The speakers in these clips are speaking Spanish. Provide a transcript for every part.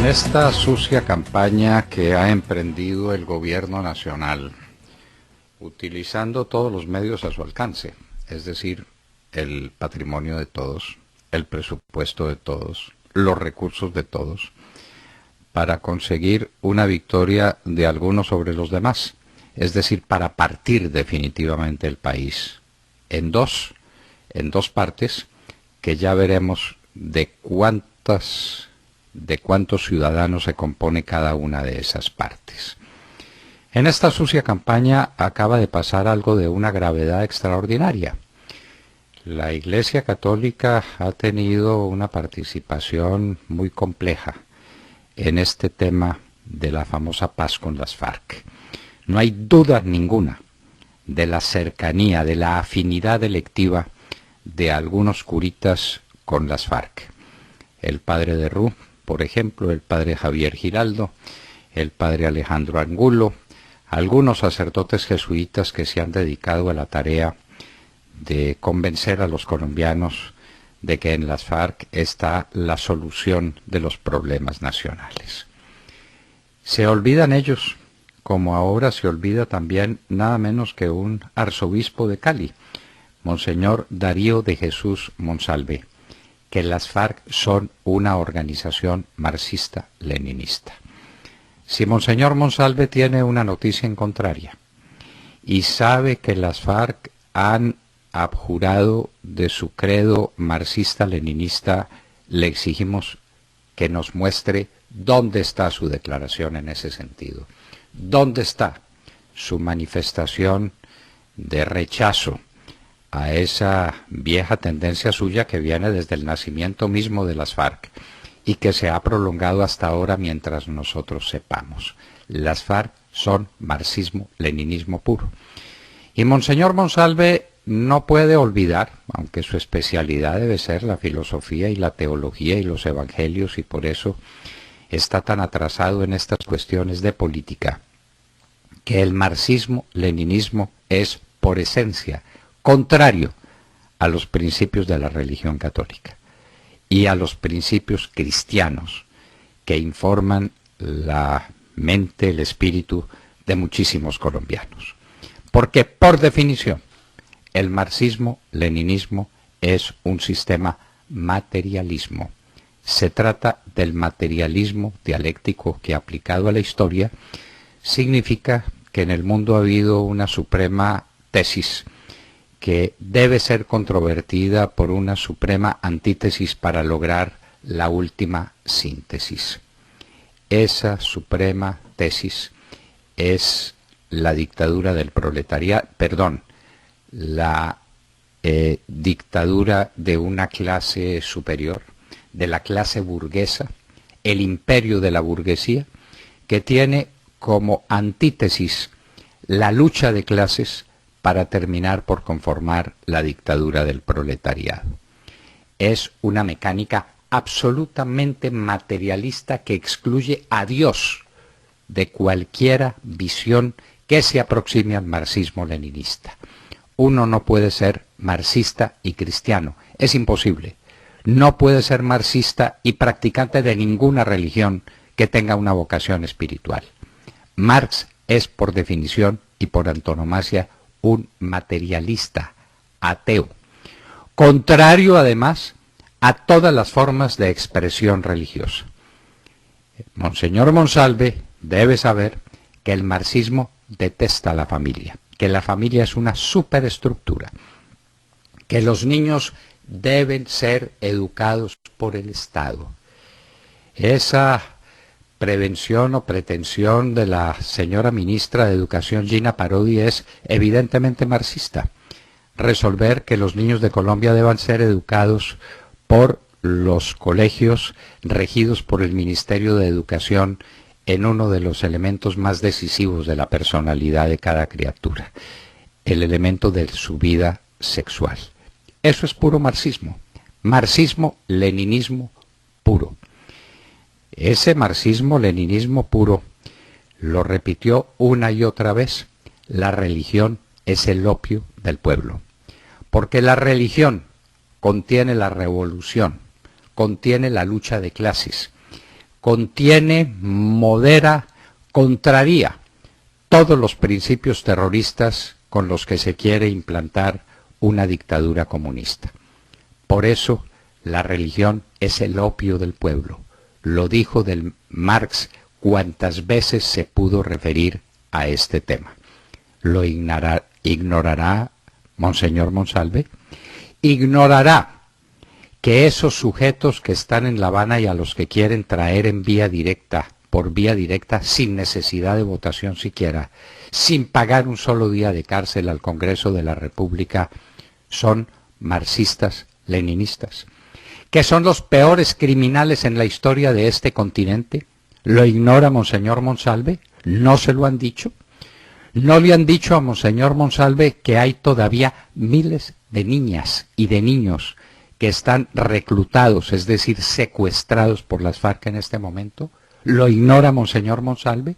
esta sucia campaña que ha emprendido el gobierno nacional, utilizando todos los medios a su alcance, es decir, el patrimonio de todos, el presupuesto de todos, los recursos de todos, para conseguir una victoria de algunos sobre los demás, es decir, para partir definitivamente el país en dos partes, que ya veremos de cuántos ciudadanos se compone cada una de esas partes. En esta sucia campaña acaba de pasar algo de una gravedad extraordinaria. La Iglesia Católica ha tenido una participación muy compleja en este tema de la famosa paz con las FARC. No hay duda ninguna de la cercanía, de la afinidad electiva de algunos curitas con las FARC. El padre de Rú, por ejemplo, el padre Javier Giraldo, el padre Alejandro Angulo, algunos sacerdotes jesuitas que se han dedicado a la tarea de convencer a los colombianos de que en las FARC está la solución de los problemas nacionales. Se olvidan ellos, como ahora se olvida también nada menos que un arzobispo de Cali, Monseñor Darío de Jesús Monsalve, que las FARC son una organización marxista-leninista. Si Monseñor Monsalve tiene una noticia en contraria y sabe que las FARC han abjurado de su credo marxista-leninista, le exigimos que nos muestre dónde está su declaración en ese sentido, dónde está su manifestación de rechazo a esa vieja tendencia suya que viene desde el nacimiento mismo de las FARC y que se ha prolongado hasta ahora mientras nosotros sepamos. Las FARC son marxismo-leninismo puro. Y Monseñor Monsalve no puede olvidar, aunque su especialidad debe ser la filosofía y la teología y los evangelios, y por eso está tan atrasado en estas cuestiones de política, que el marxismo-leninismo es, por esencia, contrario a los principios de la religión católica y a los principios cristianos que informan la mente, el espíritu de muchísimos colombianos. Porque, por definición, el marxismo-leninismo es un sistema materialismo. Se trata del materialismo dialéctico que, aplicado a la historia, significa que en el mundo ha habido una suprema tesis que debe ser controvertida por una suprema antítesis para lograr la última síntesis. Esa suprema tesis es la dictadura del proletariado, la dictadura de una clase superior, de la clase burguesa, el imperio de la burguesía, que tiene como antítesis la lucha de clases para terminar por conformar la dictadura del proletariado. Es una mecánica absolutamente materialista que excluye a Dios de cualquiera visión que se aproxime al marxismo-leninista. Uno no puede ser marxista y cristiano, es imposible. No puede ser marxista y practicante de ninguna religión que tenga una vocación espiritual. Marx es, por definición y por antonomasia, un materialista, ateo, contrario además a todas las formas de expresión religiosa. Monseñor Monsalve debe saber que el marxismo detesta a la familia, que la familia es una superestructura, que los niños deben ser educados por el Estado. Esa prevención o pretensión de la señora ministra de Educación, Gina Parodi, es evidentemente marxista. Resolver que los niños de Colombia deban ser educados por los colegios regidos por el Ministerio de Educación en uno de los elementos más decisivos de la personalidad de cada criatura, el elemento de su vida sexual. Eso es puro marxismo, marxismo-leninismo puro. Ese marxismo-leninismo puro lo repitió una y otra vez: la religión es el opio del pueblo, porque la religión contiene la revolución, contiene la lucha de clases, contiene, modera, contraría todos los principios terroristas con los que se quiere implantar una dictadura comunista. Por eso, la religión es el opio del pueblo. Lo dijo del Marx cuantas veces se pudo referir a este tema. ¿Lo ignorará Monseñor Monsalve? Ignorará que esos sujetos que están en La Habana y a los que quieren traer en vía directa, por vía directa, sin necesidad de votación siquiera, sin pagar un solo día de cárcel al Congreso de la República, son marxistas, leninistas, que son los peores criminales en la historia de este continente? ¿Lo ignora Monseñor Monsalve? ¿No se lo han dicho? ¿No le han dicho a Monseñor Monsalve que hay todavía miles de niñas y de niños que están reclutados, es decir, secuestrados por las FARC en este momento? ¿Lo ignora Monseñor Monsalve?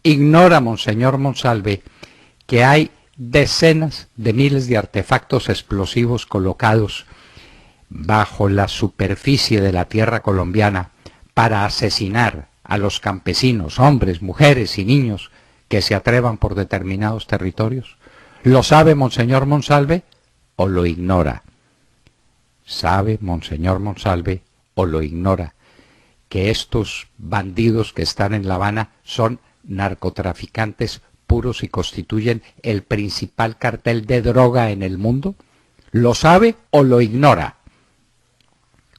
¿Ignora Monseñor Monsalve que hay decenas de miles de artefactos explosivos colocados bajo la superficie de la tierra colombiana para asesinar a los campesinos, hombres, mujeres y niños que se atrevan por determinados territorios? ¿Lo sabe Monseñor Monsalve o lo ignora? ¿Sabe Monseñor Monsalve o lo ignora que estos bandidos que están en La Habana son narcotraficantes puros y constituyen el principal cartel de droga en el mundo? ¿Lo sabe o lo ignora?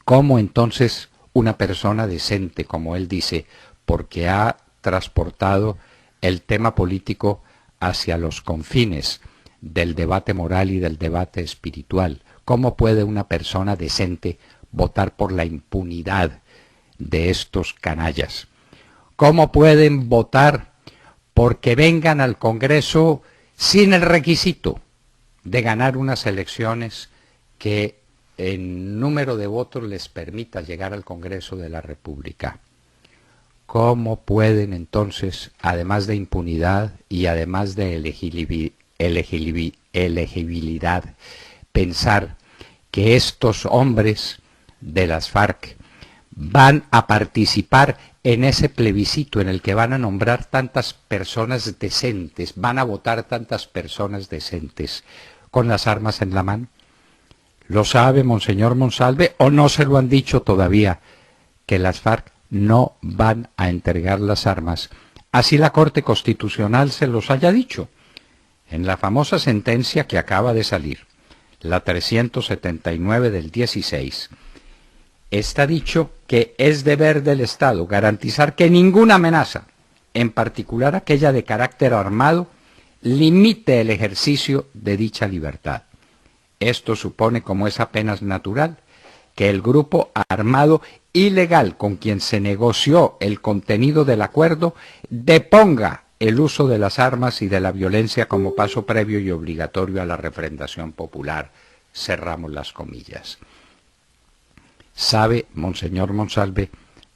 ¿Cómo entonces una persona decente, como él dice, porque ha transportado el tema político hacia los confines del debate moral y del debate espiritual, cómo puede una persona decente votar por la impunidad de estos canallas? ¿Cómo pueden votar porque vengan al Congreso sin el requisito de ganar unas elecciones que en número de votos les permita llegar al Congreso de la República? ¿Cómo pueden entonces, además de impunidad y además de elegibilidad, pensar que estos hombres de las FARC van a participar en ese plebiscito en el que van a nombrar tantas personas decentes, van a votar tantas personas decentes con las armas en la mano? ¿Lo sabe Monseñor Monsalve o no se lo han dicho todavía, que las FARC no van a entregar las armas, así la Corte Constitucional se los haya dicho? En la famosa sentencia que acaba de salir, la 379 del 16, está dicho que es deber del Estado garantizar que ninguna amenaza, en particular aquella de carácter armado, limite el ejercicio de dicha libertad. Esto supone, como es apenas natural, que el grupo armado ilegal con quien se negoció el contenido del acuerdo deponga el uso de las armas y de la violencia como paso previo y obligatorio a la refrendación popular. Cerramos las comillas. ¿Sabe, Monseñor Monsalve,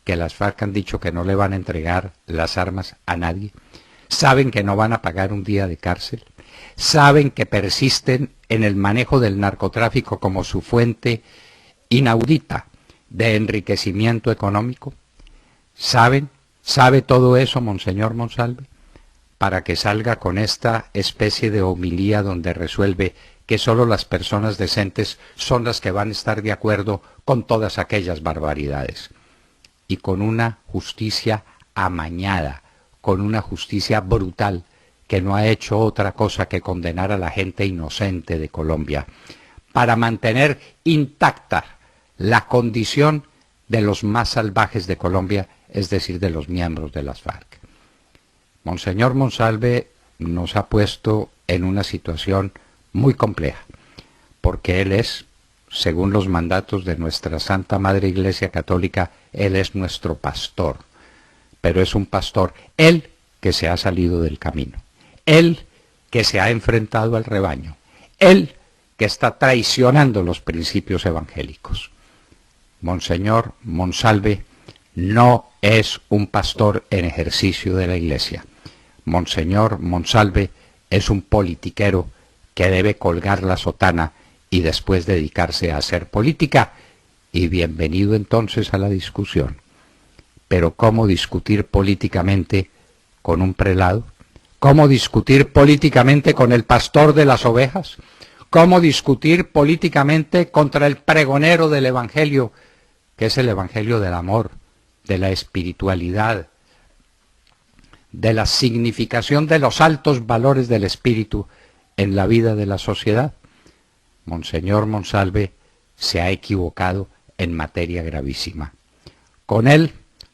que las FARC han dicho que no le van a entregar las armas a nadie? ¿Saben que no van a pagar un día de cárcel? ¿Saben que persisten en el manejo del narcotráfico como su fuente inaudita de enriquecimiento económico? ¿Sabe todo eso, Monseñor Monsalve? Para que salga con esta especie de homilía donde resuelve que solo las personas decentes son las que van a estar de acuerdo con todas aquellas barbaridades. Y con una justicia amañada, con una justicia brutal, que no ha hecho otra cosa que condenar a la gente inocente de Colombia, para mantener intacta la condición de los más salvajes de Colombia, es decir, de los miembros de las FARC. Monseñor Monsalve nos ha puesto en una situación muy compleja, porque él es, según los mandatos de nuestra Santa Madre Iglesia Católica, él es nuestro pastor, pero es un pastor, él que se ha salido del camino, él que se ha enfrentado al rebaño, él que está traicionando los principios evangélicos. Monseñor Monsalve no es un pastor en ejercicio de la Iglesia. Monseñor Monsalve es un politiquero que debe colgar la sotana y después dedicarse a hacer política. Y bienvenido entonces a la discusión. pero ¿cómo discutir políticamente con un prelado? ¿Cómo discutir políticamente con el pastor de las ovejas? ¿Cómo discutir políticamente contra el pregonero del Evangelio, que es el Evangelio del amor, de la espiritualidad, de la significación de los altos valores del espíritu en la vida de la sociedad? Monseñor Monsalve se ha equivocado en materia gravísima. Con él,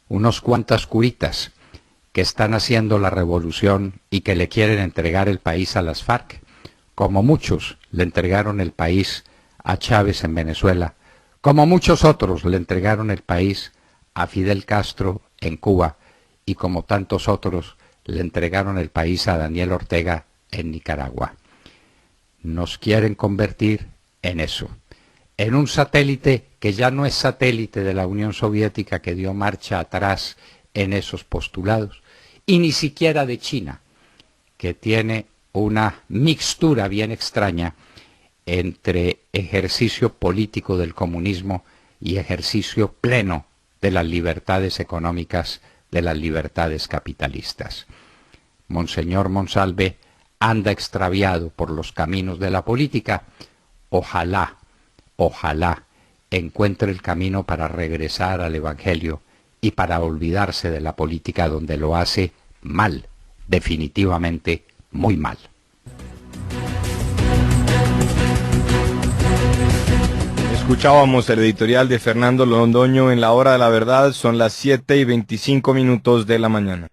unos cuantas curitas que están haciendo la revolución y que le quieren entregar el país a las FARC, como muchos le entregaron el país a Chávez en Venezuela, como muchos otros le entregaron el país a Fidel Castro en Cuba, y como tantos otros le entregaron el país a Daniel Ortega en Nicaragua. Nos quieren convertir en eso, en un satélite que ya no es satélite de la Unión Soviética, que dio marcha atrás en esos postulados, y ni siquiera de China, que tiene una mixtura bien extraña entre ejercicio político del comunismo y ejercicio pleno de las libertades económicas, de las libertades capitalistas. Monseñor Monsalve anda extraviado por los caminos de la política. Ojalá encuentre el camino para regresar al Evangelio y para olvidarse de la política, donde lo hace mal, definitivamente muy mal. Escuchábamos el editorial de Fernando Londoño en La Hora de la Verdad. Son las 7:25 de la mañana.